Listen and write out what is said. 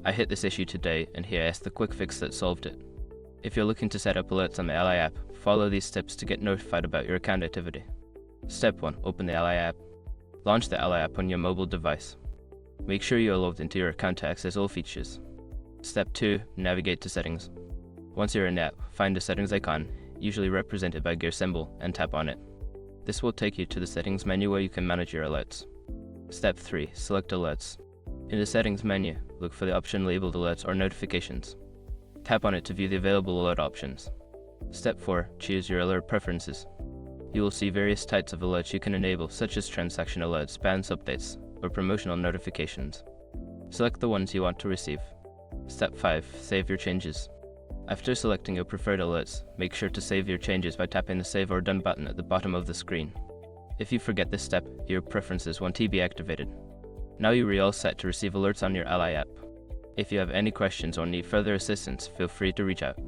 I hit this issue today, and here is the quick fix that solved it. If you're looking to set up alerts on the Ally app, follow these steps to get notified about your account activity. Step 1. Open the Ally app. Launch the Ally app on your mobile device. Make sure you are logged into your account to access all features. Step 2. Navigate to Settings. Once you're in the app, find the Settings icon, usually represented by gear symbol, and tap on it. This will take you to the Settings menu where you can manage your alerts. Step 3. Select Alerts. In the Settings menu, look for the option labeled Alerts or Notifications. Tap on it to view the available alert options. Step 4. Choose your alert preferences. You will see various types of alerts you can enable, such as transaction alerts, balance updates, or promotional notifications. Select the ones you want to receive. Step 5. Save your changes. After selecting your preferred alerts, make sure to save your changes by tapping the Save or Done button at the bottom of the screen. If you forget this step, your preferences won't be activated. Now you're all set to receive alerts on your Ally app. If you have any questions or need further assistance, feel free to reach out.